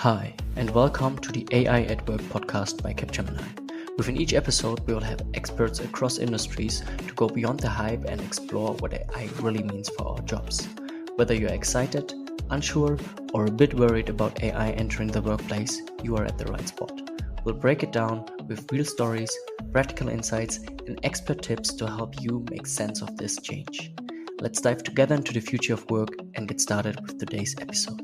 Hi, and welcome to the AI at Work podcast by Capgemini. Within each episode, we will have experts across industries to go beyond the hype and explore what AI really means for our jobs. Whether you're excited, unsure, or a bit worried about AI entering the workplace, you are at the right spot. We'll break it down with real stories, practical insights, and expert tips to help you make sense of this change. Let's dive together into the future of work and get started with today's episode.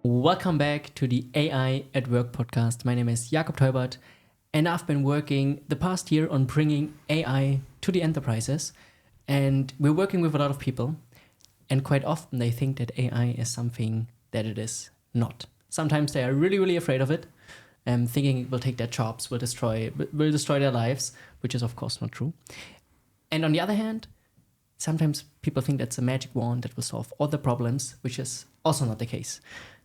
Welcome back to the AI at Work podcast. My name is Jakob Teubert, and I've been working the past year on bringing AI to the enterprises. And we're working with a lot of people, and quite often they think that AI is something that it is not. Sometimes they are really, really afraid of it, thinking it will take their jobs, will destroy their lives, which is of course not true. And on the other hand, sometimes people think that's a magic wand that will solve all the problems, which is also not the case.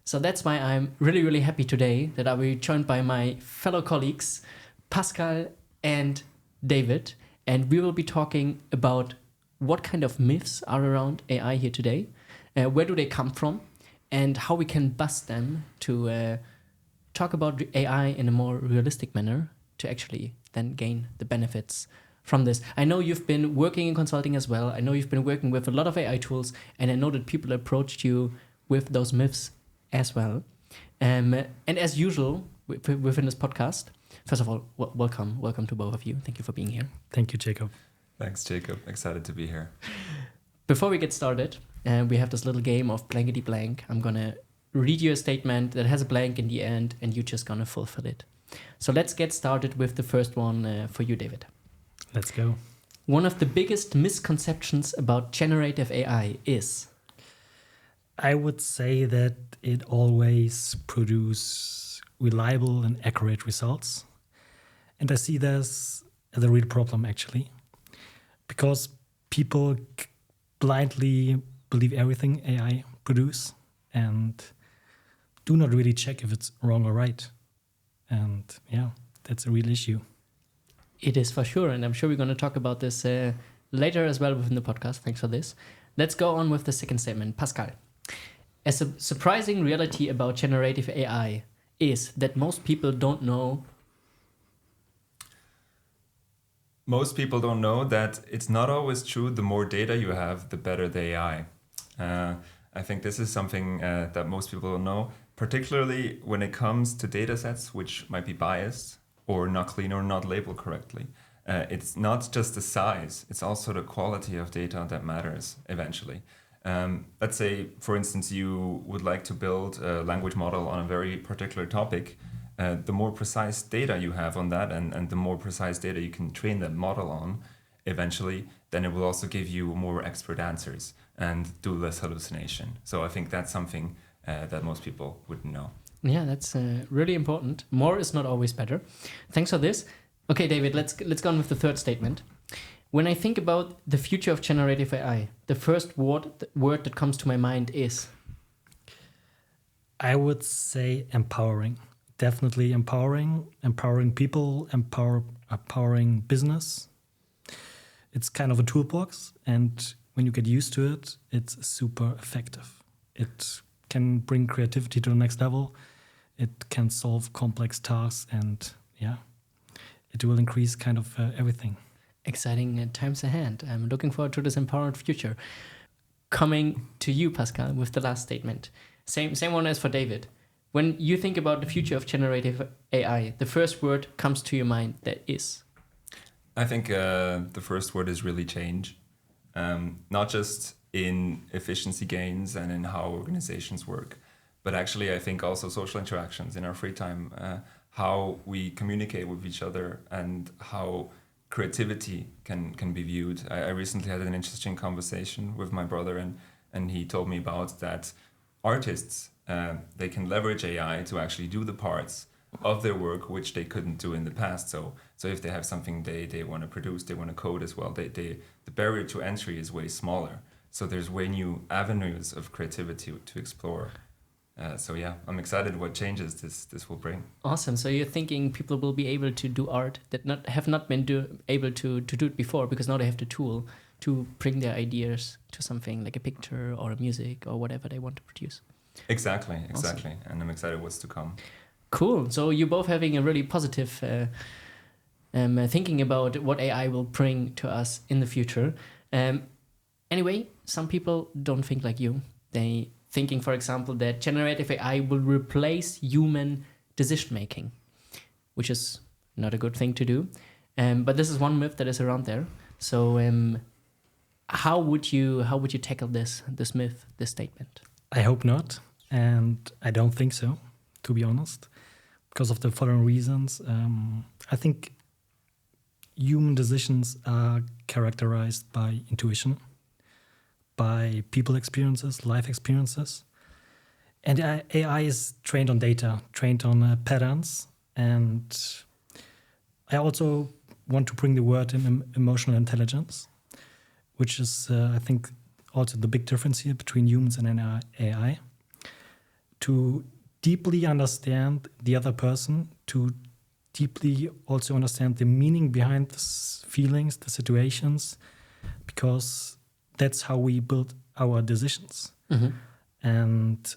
So that's why I'm really, really happy today that I will be joined by my fellow colleagues, Pascal and David. And we will be talking about what kind of myths are around AI here today, where do they come from, and how we can bust them to talk about AI in a more realistic manner to actually then gain the benefits from this. I know you've been working in consulting as well. I know you've been working with a lot of AI tools, and I know that people approached you with those myths as well. And as usual, within this podcast, first of all, welcome to both of you. Thank you for being here. Thank you, Jacob. Thanks, Jacob. Excited to be here. Before we get started, we have this little game of blankety blank. I'm going to read you a statement that has a blank in the end, and you're just going to fulfill it. So let's get started with the first one for you, David. Let's go. One of the biggest misconceptions about generative AI is? I would say that it always produces reliable and accurate results. And I see this as a real problem, actually, because people blindly believe everything AI produce and do not really check if it's wrong or right. And yeah, that's a real issue. It is for sure, and I'm sure we're going to talk about this later as well within the podcast. Thanks for this. Let's go on with the second statement. Pascal, a surprising reality about generative AI is that most people don't know. Most people don't know that it's not always true. The more data you have, the better the AI. I think this is something that most people don't know, particularly when it comes to data sets which might be biased or not clean or not labeled correctly. It's not just the size, it's also the quality of data that matters eventually. Let's say, for instance, you would like to build a language model on a very particular topic. The more precise data you have on that and the more precise data you can train that model on eventually, then it will also give you more expert answers and do less hallucination. So I think that's something that most people wouldn't know. Yeah, that's really important. More is not always better. Thanks for this. Okay, David, let's go on with the third statement. When I think about the future of generative AI, the first word that comes to my mind is? I would say empowering. Definitely empowering people, empowering business. It's kind of a toolbox, and when you get used to it, it's super effective. It can bring creativity to the next level. It can solve complex tasks, and yeah, it will increase kind of everything. Exciting times ahead. I'm looking forward to this empowered future. Coming to you, Pascal, with the last statement. Same one as for David. When you think about the future of generative AI, the first word comes to your mind that is? I think the first word is really change. Not just in efficiency gains and in how organizations work, but actually I think also social interactions in our free time, how we communicate with each other and how creativity can be viewed. I recently had an interesting conversation with my brother and he told me about that artists, they can leverage AI to actually do the parts of their work which they couldn't do in the past. So if they have something they want to produce, they want to code as well, the barrier to entry is way smaller. So there's way new avenues of creativity to explore. So yeah, I'm excited what changes this will bring. Awesome. So you're thinking people will be able to do art that have not been able to do it before, because now they have the tool to bring their ideas to something like a picture or a music or whatever they want to produce. Exactly. And I'm excited what's to come. Cool. So you're both having a really positive thinking about what AI will bring to us in the future. Anyway, some people don't think like you. They thinking, for example, that generative AI will replace human decision making, which is not a good thing to do. But this is one myth that is around there. So how would you tackle this myth, this statement? I hope not, and I don't think so, to be honest, because of the following reasons. I think human decisions are characterized by intuition, by people experiences, life experiences. And AI is trained on data, trained on patterns. And I also want to bring the word emotional intelligence, which is, I think, also the big difference here between humans and AI. To deeply understand the other person, to deeply also understand the meaning behind the feelings, the situations, because that's how we build our decisions. Mm-hmm. And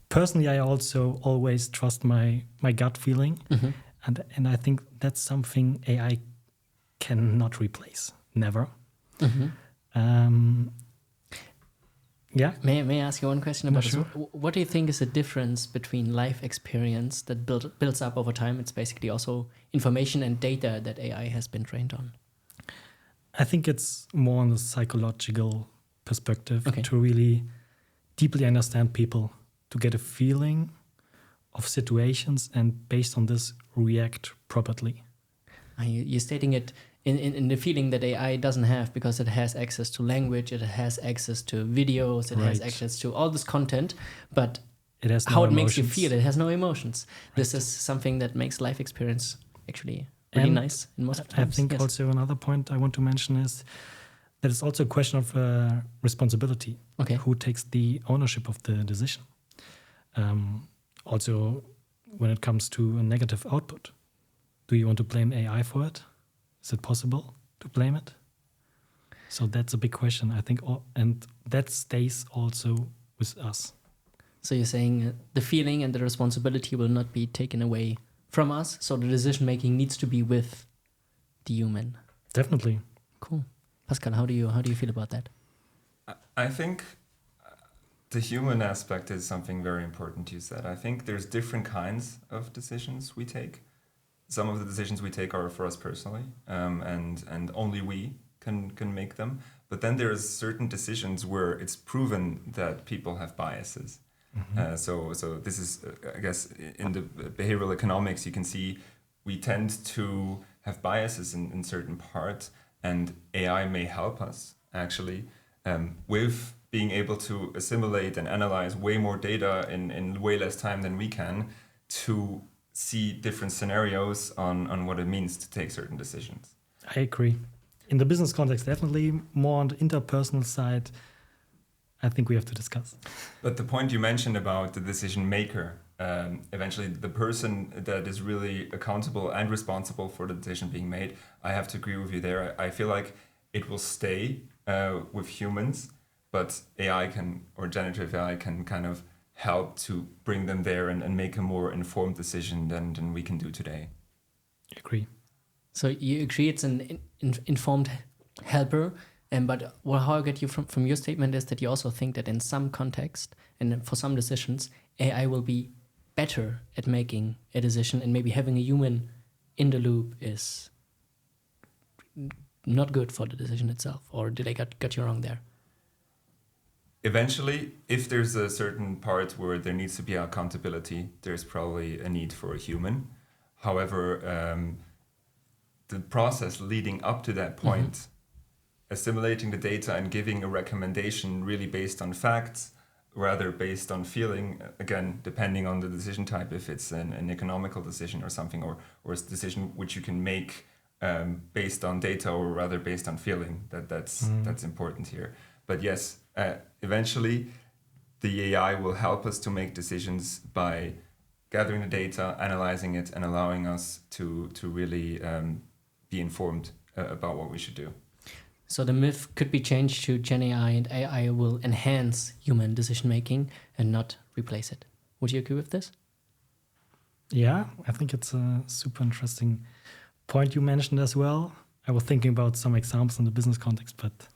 personally, I also always trust my gut feeling. Mm-hmm. And I think that's something AI cannot replace. Never. Mm-hmm. Yeah. May I ask you one question about Sure. this? What do you think is the difference between life experience that builds up over time? It's basically also information and data that AI has been trained on. I think it's more on the psychological perspective, Okay. to really deeply understand people, to get a feeling of situations, and based on this react properly. You're stating it in the feeling that AI doesn't have, because it has access to language, it has access to videos, it has Right. access to all this content, but It has how no it makes you emotions. feel, it has no emotions. Right. This is something that makes life experience actually really And nice in most of the I times. think Yes. also another point I want to mention is that it's also a question of responsibility. Okay. Who takes the ownership of the decision? Also, when it comes to a negative output, do you want to blame AI for it? Is it possible to blame it? So that's a big question, I think, and that stays also with us. So you're saying the feeling and the responsibility will not be taken away from us, so the decision making needs to be with the human. Definitely. Cool. Pascal, how do you feel about that? I think the human aspect is something very important, you said. I think there's different kinds of decisions we take. Some of the decisions we take are for us personally, and only we can make them. But then there's certain decisions where it's proven that people have biases. Mm-hmm. So this is, I guess, in the behavioral economics, you can see we tend to have biases in certain parts, and AI may help us actually with being able to assimilate and analyze way more data in way less time than we can, to see different scenarios on what it means to take certain decisions. I agree. In the business context, definitely. More on the interpersonal side, I think we have to discuss. But the point you mentioned about the decision maker, eventually the person that is really accountable and responsible for the decision being made, I have to agree with you there. I feel like it will stay with humans, but AI or generative AI can kind of help to bring them there and make a more informed decision than we can do today. I agree. So you agree it's an informed helper, but how I get you from your statement is that you also think that in some context and for some decisions, AI will be better at making a decision, and maybe having a human in the loop is not good for the decision itself. Or did I got you wrong there? Eventually, if there's a certain part where there needs to be accountability, there's probably a need for a human. However, the process leading up to that point, assimilating the data and giving a recommendation really based on facts, rather based on feeling, again, depending on the decision type, if it's an economical decision or something, or a decision which you can make based on data or rather based on feeling, that's important here. But yes, eventually the AI will help us to make decisions by gathering the data, analyzing it, and allowing us to really be informed about what we should do. So the myth could be changed to Gen AI and AI will enhance human decision making and not replace it. Would you agree with this? Yeah, I think it's a super interesting point you mentioned as well. I was thinking about some examples in the business context, but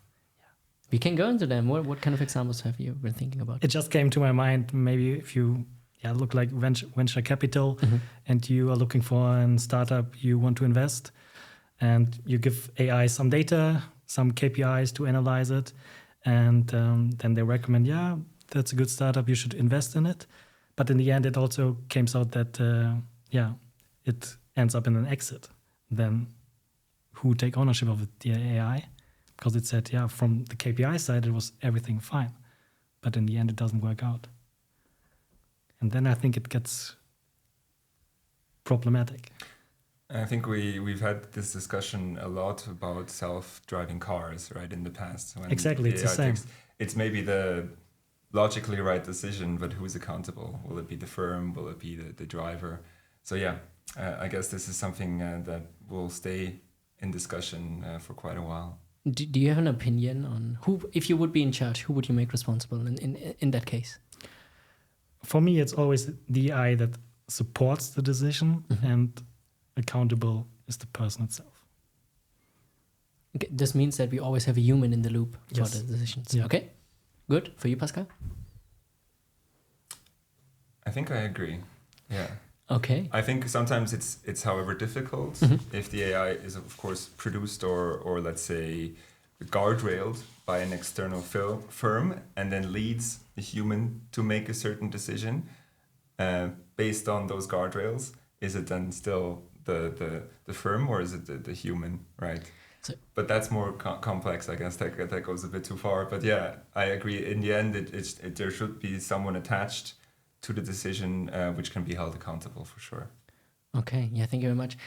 We can go into them. What kind of examples have you been thinking about? it just came to my mind. Maybe if you look like venture capital and you are looking for a startup you want to invest, and you give AI some data, some KPIs to analyze it, and then they recommend, that's a good startup, you should invest in it. But in the end, it also came out that, it ends up in an exit. Then who take ownership of it? The AI? Because it said, from the KPI side, it was everything fine. But in the end, it doesn't work out. And then I think it gets problematic. I think we've had this discussion a lot about self-driving cars, right, in the past. When Exactly, it's the same. It's maybe the logically right decision, but who's accountable? Will it be the firm? Will it be the driver? So I guess this is something that will stay in discussion for quite a while. Do you have an opinion on who, if you would be in charge, who would you make responsible in that case? For me, it's always the AI that supports the decision, and accountable is the person itself. Okay, this means that we always have a human in the loop for Yes. the decisions. Yeah. Okay, good. For you, Pascal? I think I agree. Yeah. Okay. I think sometimes it's however difficult if the AI is of course produced or let's say guardrailed by an external firm and then leads a human to make a certain decision based on those guardrails. Is it then still the firm or is it the human, right? But that's more complex, I guess. That goes a bit too far. But yeah, I agree. In the end, there should be someone attached to the decision, which can be held accountable for sure. Okay. Yeah. Thank you very much.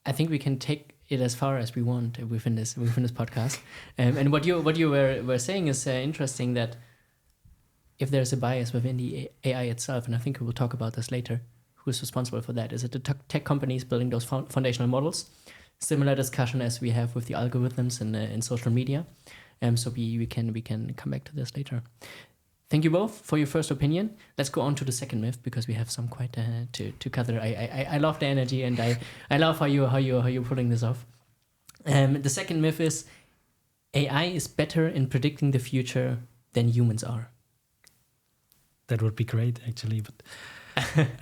I think we can take it as far as we want within this podcast. And what you were saying is interesting, that if there's a bias within the AI itself, and I think we will talk about this later, who is responsible for that? Is it the tech companies building those foundational models? Similar discussion as we have with the algorithms in social media. So we can come back to this later. Thank you both for your first opinion. Let's go on to the second myth, because we have some quite to cover. I love the energy, and I love how you're pulling this off. The second myth is AI is better in predicting the future than humans are. That would be great, actually, but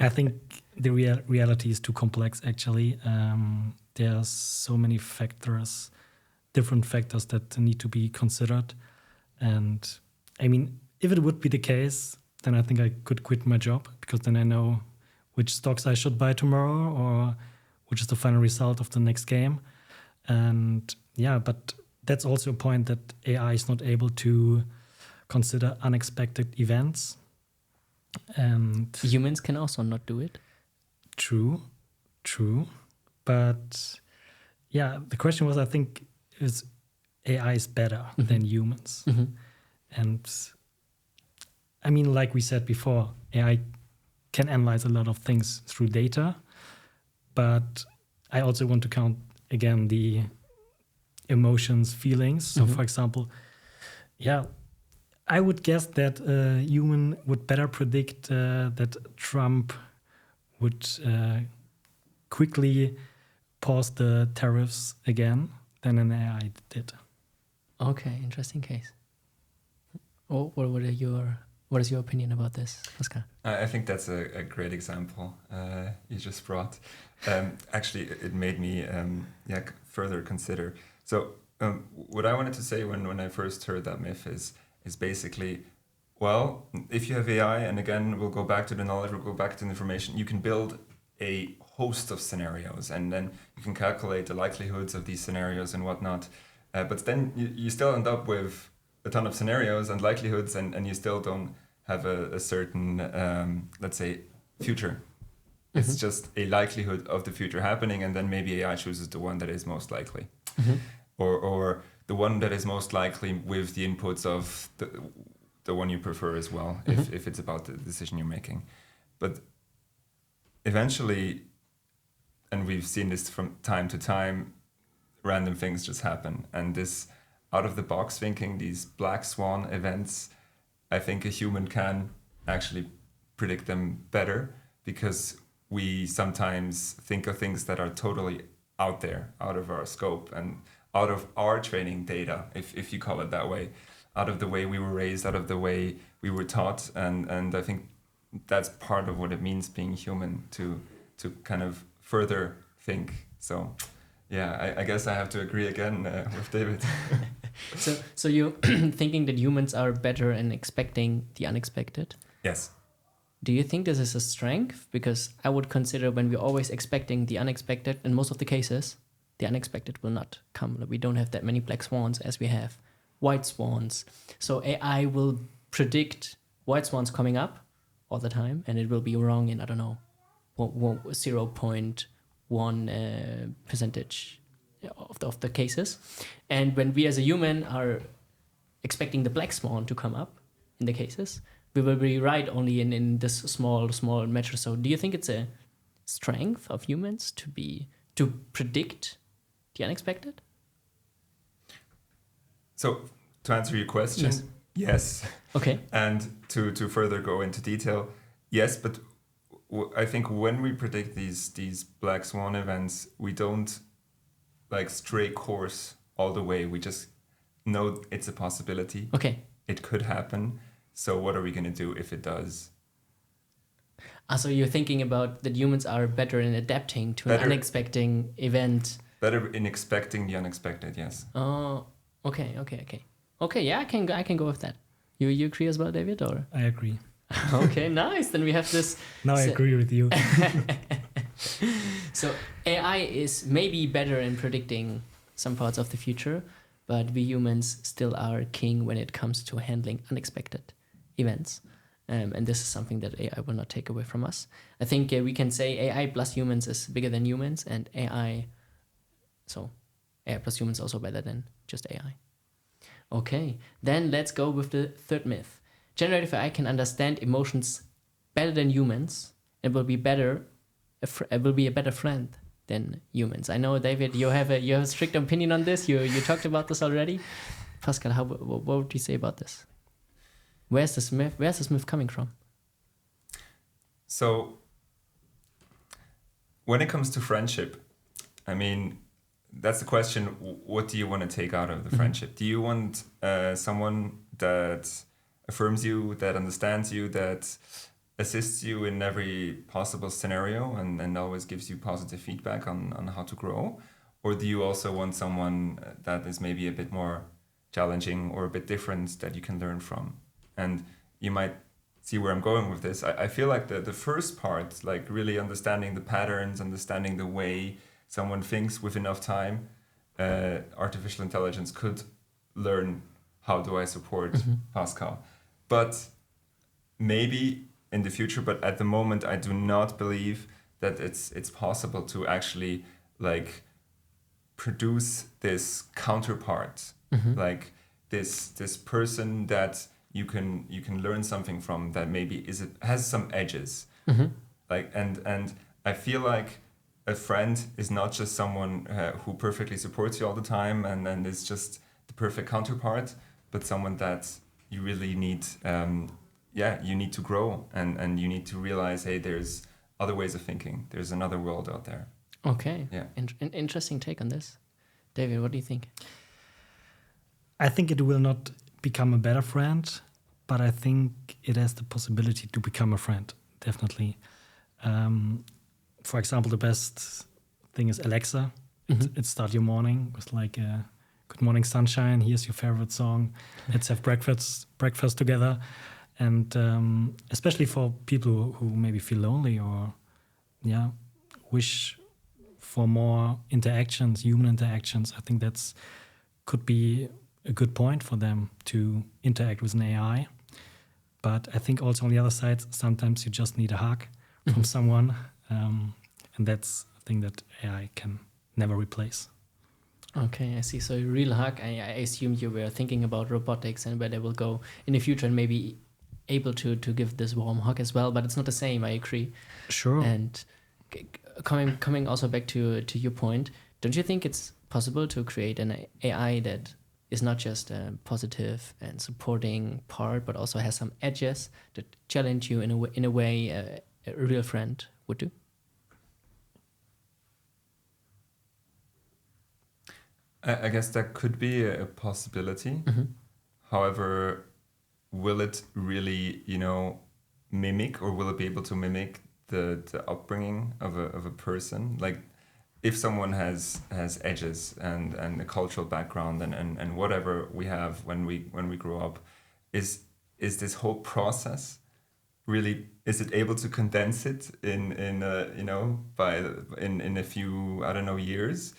I think the reality is too complex. Actually, there are so many factors, different factors that need to be considered, and I mean, if it would be the case, then I think I could quit my job, because then I know which stocks I should buy tomorrow or which is the final result of the next game. And but that's also a point, that AI is not able to consider unexpected events. And Humans can also not do it. True. But the question was, I think, is AI is better than humans. And I mean, like we said before, AI can analyze a lot of things through data, but I also want to count again the emotions, feelings. So, for example, I would guess that a human would better predict that Trump would quickly pause the tariffs again than an AI did. Okay, interesting case. Oh, what is your opinion about this, Pascal? I think that's a great example you just brought. Actually, it made me further consider. So what I wanted to say when I first heard that myth is basically, well, if you have AI, and again, we'll go back to the knowledge, we'll go back to the information, you can build a host of scenarios, and then you can calculate the likelihoods of these scenarios and whatnot. But then you still end up with a ton of scenarios and likelihoods, and you still don't have a certain, let's say, future. It's just a likelihood of the future happening, and then maybe AI chooses the one that is most likely. Or the one that is most likely with the inputs of the one you prefer as well, if it's about the decision you're making. But eventually, and we've seen this from time to time, random things just happen. And this out of the box thinking, these black swan events, I think a human can actually predict them better, because we sometimes think of things that are totally out there, out of our scope and out of our training data, if you call it that way, out of the way we were raised, out of the way we were taught. And I think that's part of what it means being human, to kind of further think. So yeah, I guess I have to agree again with David. So you're thinking that humans are better in expecting the unexpected? Yes. Do you think this is a strength? Because I would consider, when we're always expecting the unexpected, in most of the cases, the unexpected will not come. We don't have that many black swans as we have white swans. So AI will predict white swans coming up all the time, and it will be wrong in, I don't know, 0.1 percentage of the cases. And when we as a human are expecting the black swan to come up in the cases, we will be right only in this small measure. So do you think it's a strength of humans to predict the unexpected? So to answer your question, yes. Okay. And to further go into detail, yes, but I think when we predict these black swan events, we don't like stray course all the way. We just know it's a possibility. Okay. It could happen. So what are we going to do if it does? So you're thinking about that humans are better in adapting to an unexpected event. Better in expecting the unexpected, yes. Oh, okay. Okay, yeah, I can go with that. You agree as well, David, or? I agree. Okay, nice. Then we have this. Now I agree with you. So AI is maybe better in predicting some parts of the future, but we humans still are king when it comes to handling unexpected events. And this is something that AI will not take away from us. I think we can say AI plus humans is bigger than humans, and AI plus humans also better than just AI. Okay, then let's go with the third myth. Generative AI can understand emotions better than humans and will be a better friend than humans. I know, David, you have a strict opinion on this. You talked about this already. Pascal, what would you say about this? Where's this myth coming from? So when it comes to friendship, I mean, that's the question. What do you want to take out of the friendship? Do you want someone that affirms you, that understands you, that assists you in every possible scenario and always gives you positive feedback on how to grow? Or do you also want someone that is maybe a bit more challenging or a bit different that you can learn from? And you might see where I'm going with this. I feel like the first part, like really understanding the patterns, understanding the way someone thinks with enough time, artificial intelligence could learn how do I support Pascal. But maybe in the future, but at the moment, I do not believe that it's possible to actually like produce this counterpart, like this person that you can learn something from, that maybe has some edges, like and I feel like a friend is not just someone who perfectly supports you all the time and is just the perfect counterpart, but someone that you really need. You need to grow and you need to realize, hey, there's other ways of thinking. There's another world out there. Okay. Yeah. An interesting take on this. David, what do you think? I think it will not become a better friend, but I think it has the possibility to become a friend, definitely. For example, the best thing is Alexa. It starts your morning with like good morning sunshine, here's your favorite song, let's have breakfast together. And especially for people who maybe feel lonely or wish for more interactions, human interactions, I think that's could be a good point for them to interact with an AI. But I think also on the other side, sometimes you just need a hug from someone. And that's a thing that AI can never replace. Okay, I see. So a real hug, I assume you were thinking about robotics and where they will go in the future and maybe able to give this warm hug as well, but it's not the same, I agree. Sure. And coming also back to your point, don't you think it's possible to create an AI that is not just a positive and supporting part, but also has some edges that challenge you in a way a real friend would do? I guess that could be a possibility. However, will it really, mimic, or will it be able to mimic the upbringing of a person? Like, if someone has edges and a cultural background and whatever we have when we grow up, is this whole process really, is it able to condense it in a few, I don't know, years,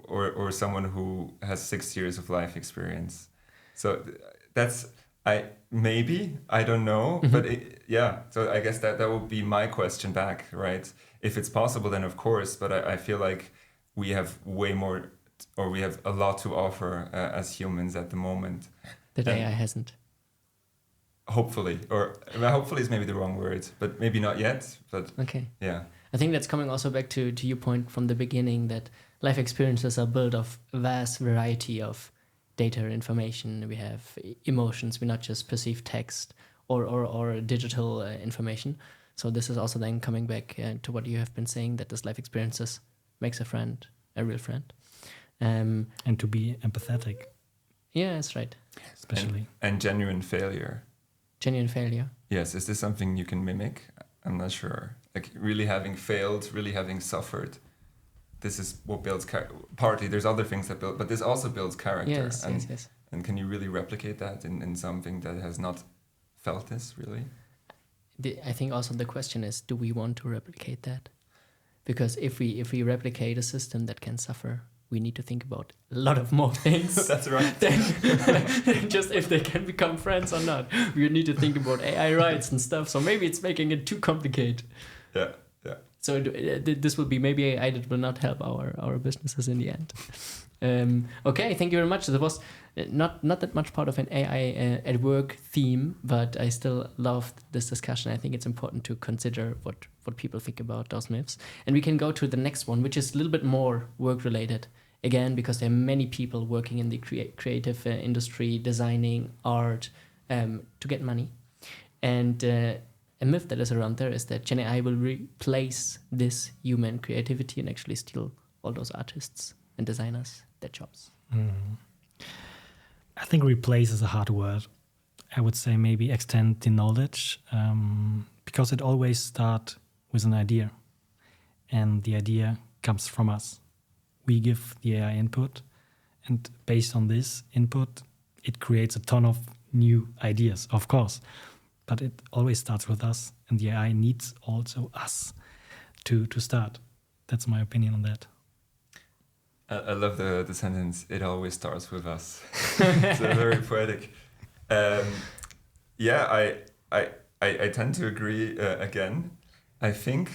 or someone who has 6 years of life experience? So that's, I don't know, but so I guess that would be my question back, right? If it's possible, then of course, but I feel like we have way more, or we have a lot to offer as humans at the moment. That AI hasn't. Hopefully, or hopefully is maybe the wrong word, but maybe not yet, but okay. Yeah. I think that's coming also back to your point from the beginning, that life experiences are built of a vast variety of data, information. We have emotions. We not just perceive text or digital information. So this is also then coming back to what you have been saying, that this life experiences makes a friend, a real friend. And to be empathetic. Yeah, that's right. Especially. And genuine failure. Genuine failure. Yes, is this something you can mimic? I'm not sure. Like, really having failed, really having suffered. This is what builds partly. There's other things that build, but this also builds character. Yes, yes. And can you really replicate that in something that has not felt this, really? I think also the question is, do we want to replicate that? Because if we replicate a system that can suffer, we need to think about a lot of more things. That's right. than just if they can become friends or not. We need to think about AI rights and stuff. So maybe it's making it too complicated. Yeah. So this will be maybe AI that will not help our businesses in the end. Okay, thank you very much. There was not that much part of an AI at work theme, but I still loved this discussion. I think it's important to consider what people think about those myths. And we can go to the next one, which is a little bit more work related. Again, because there are many people working in the creative industry, designing art, to get money. And a myth that is around there is that Gen AI will replace this human creativity and actually steal all those artists and designers their jobs. I think replace is a hard word. I would say maybe extend the knowledge, because it always starts with an idea, and the idea comes from us. We give the AI input, and based on this input, it creates a ton of new ideas, of course. But it always starts with us, and the AI needs also us to start. That's my opinion on that. I love the sentence, it always starts with us. It's very poetic. I tend to agree again. I think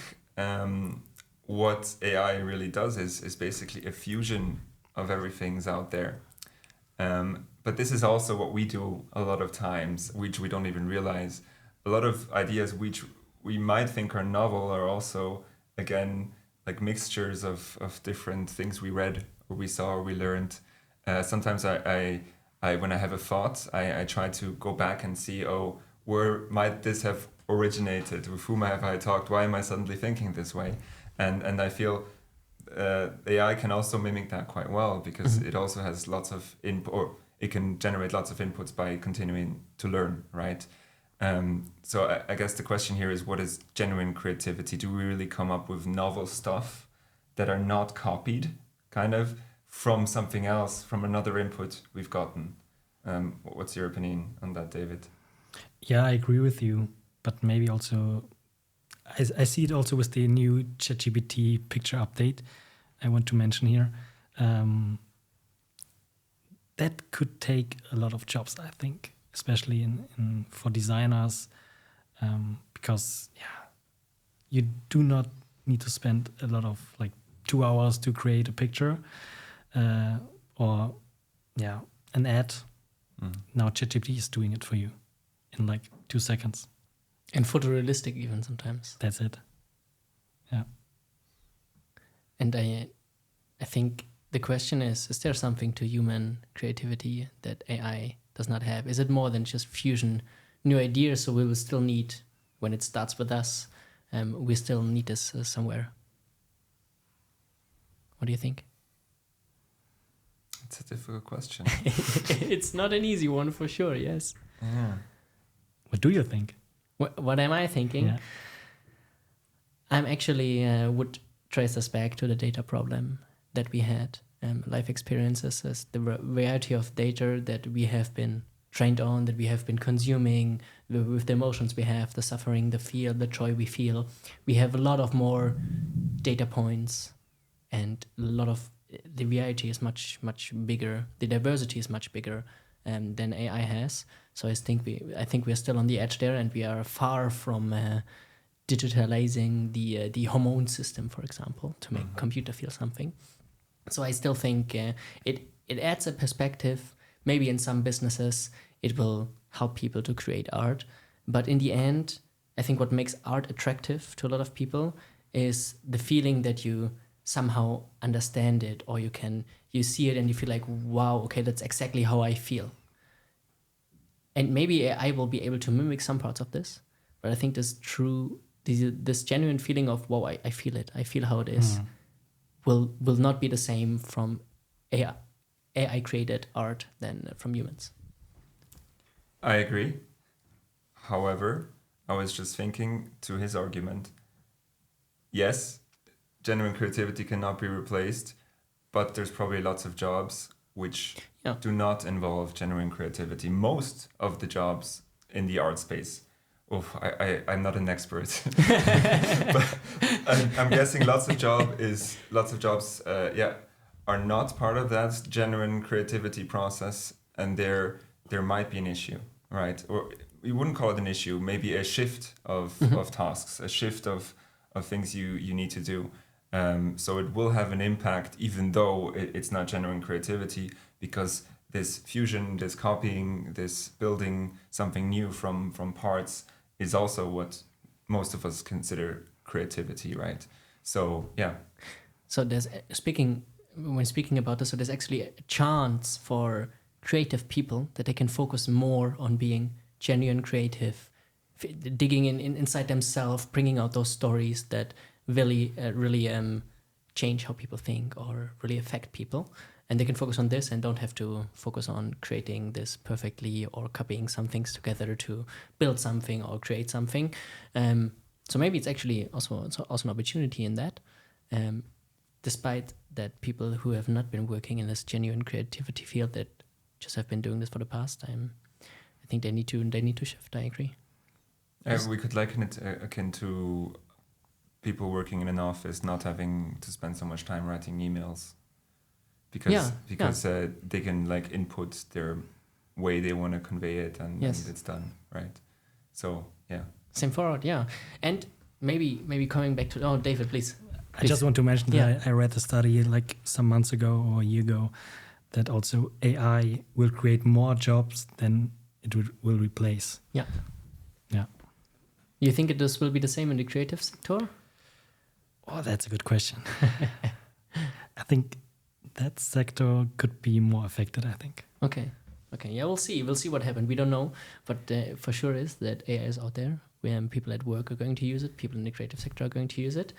what AI really does is basically a fusion of everything's out there. But this is also what we do a lot of times, which we don't even realize. A lot of ideas which we might think are novel are also, again, like mixtures of different things we read or we saw or we learned. Sometimes I when I have a thought, I try to go back and see, where might this have originated? With whom have I talked? Why am I suddenly thinking this way? And I feel AI can also mimic that quite well, because it also has lots of input, or it can generate lots of inputs by continuing to learn, right? So I guess the question here is, what is genuine creativity? Do we really come up with novel stuff that are not copied, kind of, from something else, from another input we've gotten? What's your opinion on that, David? Yeah, I agree with you, but maybe also I see it also with the new ChatGPT picture update I want to mention here. That could take a lot of jobs, I think, especially in for designers, because you do not need to spend a lot of 2 hours to create a picture or an ad. Now ChatGPT is doing it for you in 2 seconds. And photorealistic even sometimes. That's it. Yeah. And I think the question is there something to human creativity that AI does not have? Is it more than just fusion, new ideas? So we will still need, when it starts with us, we still need this somewhere. What do you think? It's a difficult question. It's not an easy one for sure, yes. Yeah. What do you think? What am I thinking? Yeah. I'm actually would trace us back to the data problem that we had. Life experiences is the variety of data that we have been trained on, that we have been consuming, with the emotions we have, the suffering, the fear, the joy we feel. We have a lot of more data points, and a lot of the variety is much, much bigger. The diversity is much bigger than AI has. So I think we're still on the edge there, and we are far from digitalizing the hormone system, for example, to make computer feel something. So I still think it adds a perspective. Maybe in some businesses it will help people to create art, but in the end, I think what makes art attractive to a lot of people is the feeling that you somehow understand it, or you see it and you feel like, wow, okay, that's exactly how I feel. And maybe AI will be able to mimic some parts of this, but I think this genuine feeling of, wow, I feel it, I feel how it is, will not be the same from AI created art than from humans. I agree. However, I was just thinking to his argument. Yes, genuine creativity cannot be replaced, but there's probably lots of jobs which do not involve genuine creativity. Most of the jobs in the art space. I'm not an expert, but I'm guessing lots of jobs are not part of that genuine creativity process, and there might be an issue, right? Or we wouldn't call it an issue, maybe a shift of tasks, a shift of things you need to do. So it will have an impact, even though it's not genuine creativity, because this fusion, this copying, this building something new from parts is also what most of us consider creativity, right? So, yeah. So when speaking about this, so there's actually a chance for creative people that they can focus more on being genuine creative, digging inside themselves, bringing out those stories that really change how people think or really affect people. And they can focus on this and don't have to focus on creating this perfectly or copying some things together to build something or create something. So maybe it's actually also an opportunity in that. Despite that, people who have not been working in this genuine creativity field, that just have been doing this for the past time, I think they need to shift. I agree. We could liken it akin to people working in an office not having to spend so much time writing emails, because they can like input their way they want to convey it, and it's done, right? So same forward, and maybe coming back to David, please. I just want to mention that I read a study like some months ago or a year ago that also AI will create more jobs than it will replace. Yeah. You think this will be the same in the creative sector? Oh, that's a good question. I think that sector could be more affected, I think. Okay. Yeah, we'll see. We'll see what happens. We don't know. But for sure is that AI is out there. Where people at work are going to use it. People in the creative sector are going to use it.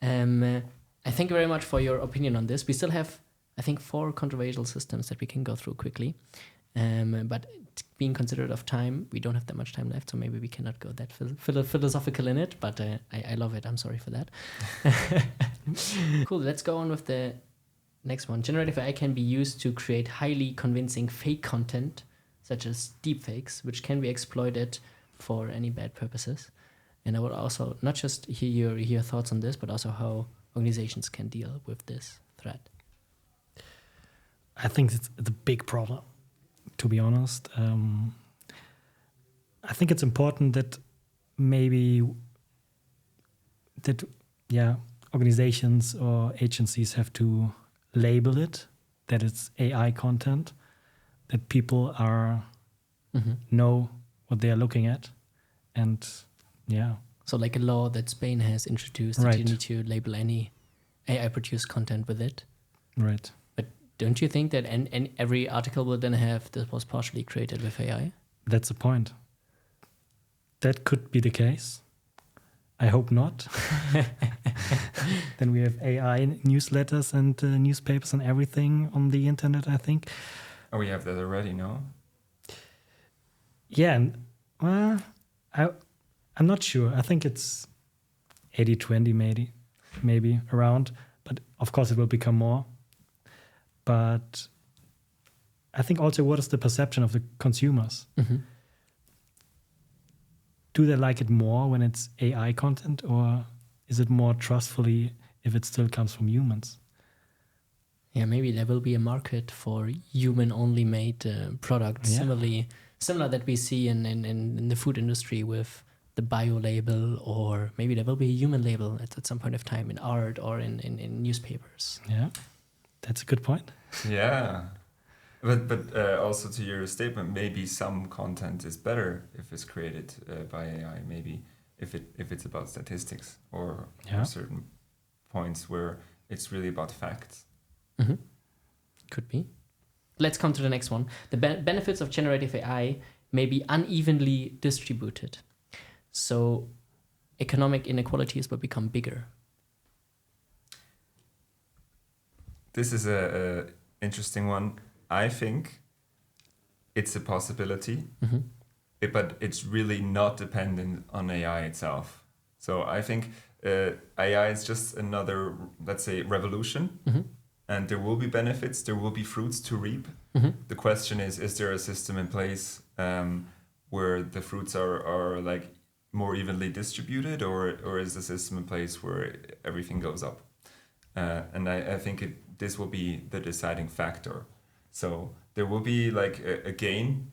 I thank you very much for your opinion on this. We still have, I think, 4 controversial systems that we can go through quickly. But being considerate of time, we don't have that much time left, so maybe we cannot go that philosophical in it, but I love it. I'm sorry for that. Cool, let's go on with the next one. Generative AI can be used to create highly convincing fake content, such as deepfakes, which can be exploited for any bad purposes. And I would also not just hear your thoughts on this, but also how organizations can deal with this threat. I think it's a big problem, to be honest. I think it's important that organizations or agencies have to label it, that it's AI content, that people know what they are looking at, and So like a law that Spain has introduced, right, that you need to label any AI-produced content with it. Right. don't you think that and every article will then have this was partially created with AI? That's the point. That could be the case. I hope not. Then we have AI newsletters and newspapers and everything on the internet, I think. Oh, we have that already, no? Yeah, and I'm not sure. I think it's 80-20 maybe around. But of course it will become more. But I think also what is the perception of the consumers? Mm-hmm. Do they like it more when it's AI content, or is it more trustfully if it still comes from humans? Yeah, maybe there will be a market for human-only made products, similar that we see in the food industry with the bio label, or maybe there will be a human label at some point of time in art or in newspapers. Yeah, that's a good point. Yeah. But also to your statement, maybe some content is better if it's created by AI. Maybe if it's about statistics or certain points where it's really about facts. Mm-hmm. Could be. Let's come to the next one. The benefits of generative AI may be unevenly distributed. So economic inequalities will become bigger. This is a interesting one. I think it's a possibility, but it's really not dependent on AI itself. So I think AI is just another, let's say, revolution, and there will be benefits, there will be fruits to reap. The question is there a system in place where the fruits are like more evenly distributed, or is the system in place where everything goes up? And I think this will be the deciding factor. So there will be like a gain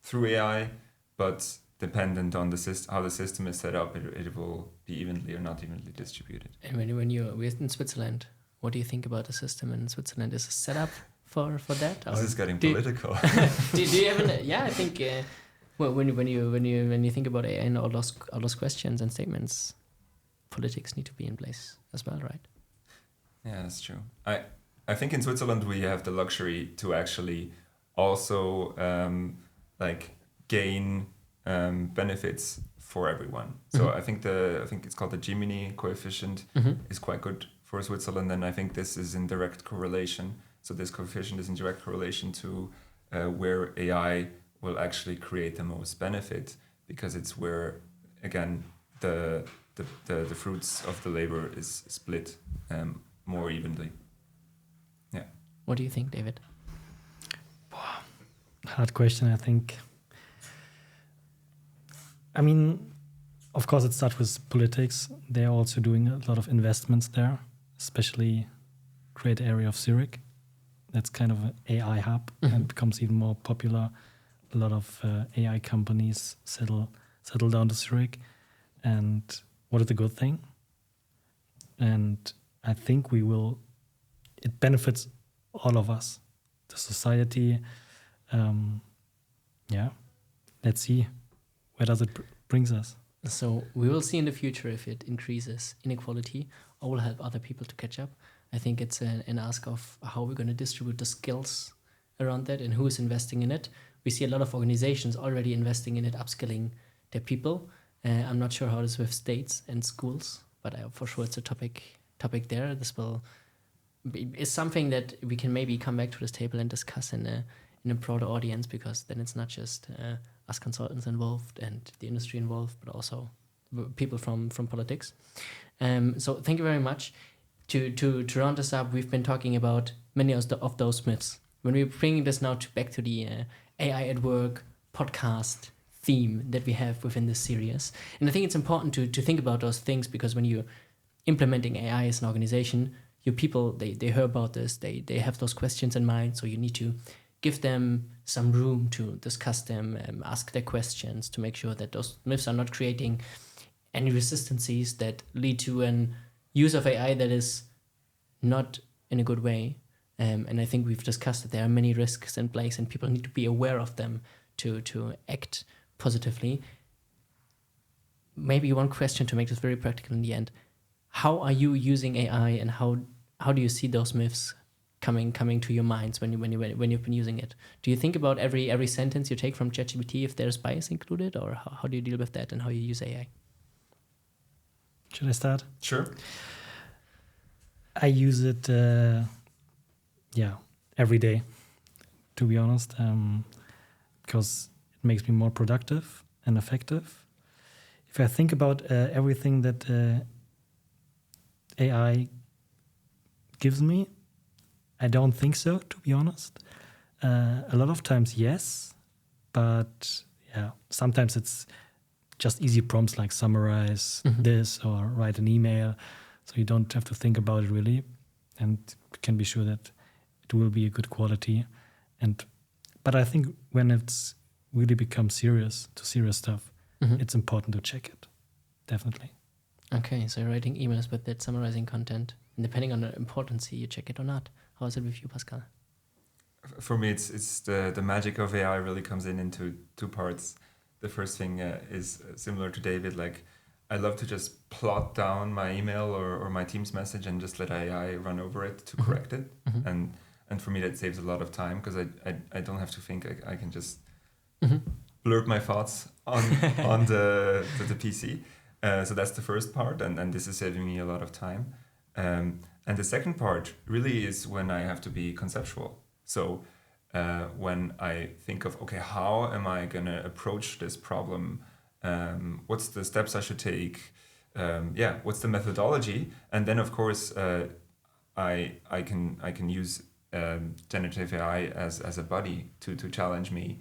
through AI, but dependent on how the system is set up, it will be evenly or not evenly distributed. And when you're in Switzerland, what do you think about the system in Switzerland? Is it set up for that? This is getting political. Do you have I think when you think about AI and all those questions and statements, politics need to be in place as well, right? Yeah, that's true. I think in Switzerland we have the luxury to actually also gain benefits for everyone. So I think it's called the Gini coefficient is quite good for Switzerland, and I think this is in direct correlation. So this coefficient is in direct correlation to where AI will actually create the most benefit, because it's where again the fruits of the labor is split more evenly. Yeah. What do you think, David? Hard question, I think. I mean, of course, it starts with politics. They're also doing a lot of investments there, especially great area of Zurich. That's kind of an AI hub and becomes even more popular. A lot of AI companies settle down to Zurich. And what is a good thing? And I think it benefits all of us, the society. Let's see, where does it brings us? So we will see in the future if it increases inequality or will help other people to catch up. I think it's an ask of how we're going to distribute the skills around that and who is investing in it. We see a lot of organizations already investing in it, upskilling their people. I'm not sure how it is with states and schools, but for sure it's a topic there. This is something that we can maybe come back to this table and discuss in a broader audience, because then it's not just us consultants involved and the industry involved, but also people from politics. So thank you very much. To round this up, we've been talking about many of those myths. When we're bringing this now back to the AI at Work podcast theme that we have within this series. And I think it's important to think about those things, because when you're implementing AI as an organization, your people, they hear about this, they have those questions in mind, so you need to give them some room to discuss them, ask their questions, to make sure that those myths are not creating any resistancies that lead to an use of AI that is not in a good way. And I think we've discussed that there are many risks in place and people need to be aware of them to act positively. Maybe one question to make this very practical in the end. How are you using AI, and how do you see those myths coming to your minds when you've been using it? Do you think about every sentence you take from ChatGPT if there's bias included, or how do you deal with that and how you use AI? Should I start? Sure. I use it, every day, to be honest, because it makes me more productive and effective. If I think about everything that AI gives me, I don't think so, to be honest. A lot of times, yes, but sometimes it's just easy prompts like summarize this or write an email, so you don't have to think about it really, and you can be sure that it will be a good quality. But I think when it's really becomes serious stuff, it's important to check it, definitely. Okay, so you're writing emails with that summarizing content, and depending on the importance, you check it or not. How is it with you, Pascal? For me, it's the magic of AI really comes into two parts. The first thing is similar to David. Like, I love to just plot down my email or my Teams message and just let AI run over it to correct it. And for me, that saves a lot of time because I don't have to think. I can just blurb my thoughts on the PC. So that's the first part, and this is saving me a lot of time. And the second part really is when I have to be conceptual. So when I think of, okay, how am I going to approach this problem? What's the steps I should take? What's the methodology? And then, of course, I can use generative AI as a buddy to challenge me,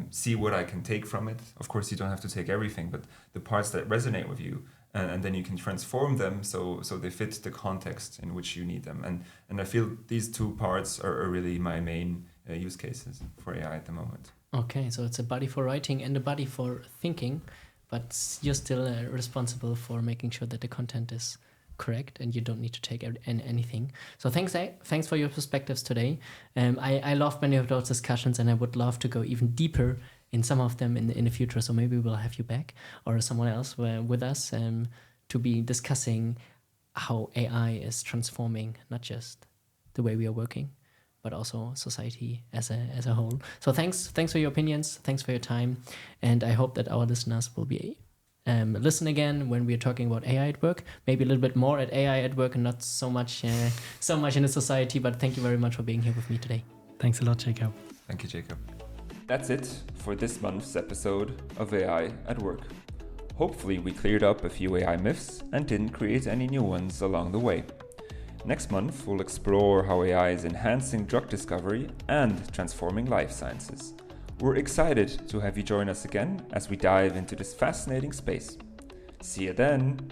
see what I can take from it. Of course, you don't have to take everything, but the parts that resonate with you, and then you can transform them so they fit the context in which you need them. And I feel these two parts are really my main use cases for AI at the moment. Okay, so it's a buddy for writing and a buddy for thinking, but you're still responsible for making sure that the content is correct and you don't need to take anything. So thanks for your perspectives today. I love many of those discussions, and I would love to go even deeper in some of them in the future. So maybe we'll have you back or someone else with us to be discussing how AI is transforming not just the way we are working, but also society as a whole. So thanks for your opinions, thanks for your time, and I hope that our listeners will be listen again when we're talking about AI at work, maybe a little bit more at AI at work and not so much in the society. But thank you very much for being here with me today. Thanks a lot, Jacob. Thank you, Jacob. That's it for this month's episode of AI at Work. Hopefully we cleared up a few AI myths and didn't create any new ones along the way. Next month we'll explore how AI is enhancing drug discovery and transforming life sciences. We're excited to have you join us again as we dive into this fascinating space. See you then!